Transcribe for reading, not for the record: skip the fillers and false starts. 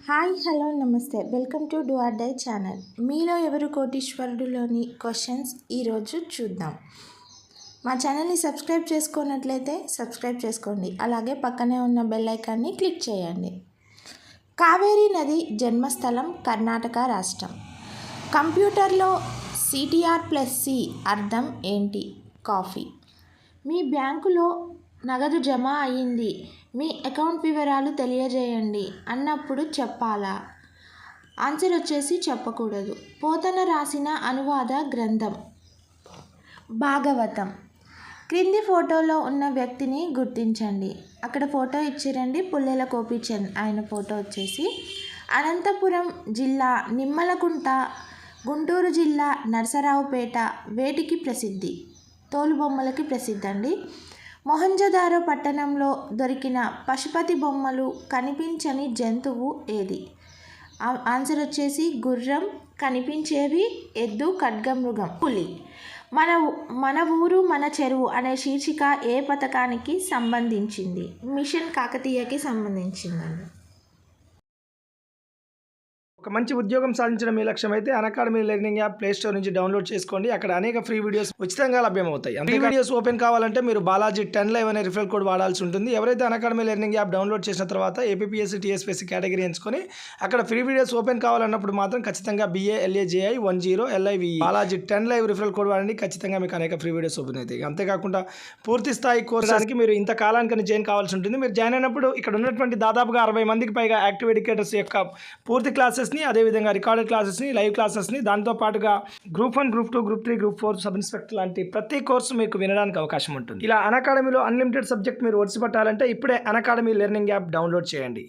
Hi hello నమస్తే welcome to do or die channel. మీలో ఎవరు కోటీశ్వరుడులోని క్వశ్చన్స్ ఈరోజు చూద్దాం. మా ఛానల్ని సబ్స్క్రైబ్ చేసుకున్నట్లయితే సబ్స్క్రైబ్ చేసుకోండి, అలాగే పక్కనే ఉన్న బెల్ ఐకాన్ని క్లిక్ చేయండి. కావేరీ నది జన్మస్థలం కర్ణాటక రాష్ట్రం. కంప్యూటర్లో CTR+C అర్థం ఏంటి? కాఫీ. మీ బ్యాంకులో నగదు జమ అయ్యింది, మీ అకౌంట్ వివరాలు తెలియజేయండి అన్నప్పుడు చెప్పాలా? ఆన్సర్ వచ్చేసి చెప్పకూడదు. పోతన రాసిన అనువాద గ్రంథం భాగవతం. క్రింది ఫోటోలో ఉన్న వ్యక్తిని గుర్తించండి. అక్కడ ఫోటో ఇచ్చిరండి, పుల్లెల గోపీచంద్. ఆయన ఫోటో వచ్చేసి అనంతపురం జిల్లా నిమ్మలకుంట, గుంటూరు జిల్లా నరసరావుపేట వేటికి ప్రసిద్ధి? తోలుబొమ్మలకి ప్రసిద్ధి అండి. మొహంజదారో పట్టణంలో దొరికిన పశుపతి బొమ్మలు కనిపించని జంతువు ఏది? ఆన్సర్ వచ్చేసి గుర్రం. కనిపించేవి ఎద్దు, ఖడ్గమృగం, పులి. మన ఊరు మన చెరువు అనే శీర్షిక ఏ పథకానికి సంబంధించింది? మిషన్ కాకతీయకి సంబంధించిందండి. ఒక మంచి ఉద్యోగం సాధించడం మీ లక్ష్యం అయితే Unacademy learning app play store నుంచి డౌన్లోడ్ చేసుకోండి. అక్కడ అనేక ఫ్రీ వీడియోస్ ఉచితంగా లభ్యమవుతాయి. ఫ్రీ వీడియోస్ ఓపెన్ కావాలంటే మీరు బాలాజీ 10 Live అనే రిఫరల్ కోడ్ వాడాల్సి ఉంటుంది. ఎవరైతే అన్అకాడమీ లెర్నింగ్ యాప్ డౌన్లోడ్ చేసిన తర్వాత APPSC TSPSC కేటగిరీ ఎంచుకొని అక్కడ ఫ్రీ వీడియోస్ ఓపెన్ కావాలన్నప్పుడు మాత్రం ఖచ్చితంగా BALAJI 10 LIVE Balaji 10 Live referral code వాడండి. ఖచ్చితంగా మీకు అనేక ఫ్రీ వీడియోస్ ఓపెన్ అవుతాయి. అంతేకాకుండా పూర్తి స్థాయి కోర్సానికి మీరు ఇంత కాలానికి జాయిన్ కావాల్సి ఉంటుంది. మీరు జాయిన్ అయినప్పుడు ఇక్కడ ఉన్నటువంటి దాదాపుగా 60 మందికి పైగా యాక్టివ్ ఎడ్యుకేటర్స్ యొక్క పూర్తి క్లాసెస్ అదేవిధంగా రికార్డెడ్ క్లాసెస్ని, లైవ్ క్లాసెస్ని, దాంతో పాటుగా Group 1, Group 2, Group 3, Group 4 sub inspector లాంటి ప్రతి కోర్సు మీకు వినడానికి అవకాశం ఉంటుంది. ఇలా అన్అకాడమీలో అన్లిమిటెడ్ సబ్జెక్ట్ మీరు ఒడిసి పట్టాలంటే ఇప్పుడే అన్అకాడమీ లెర్నింగ్ యాప్ డౌన్లోడ్ చేయండి.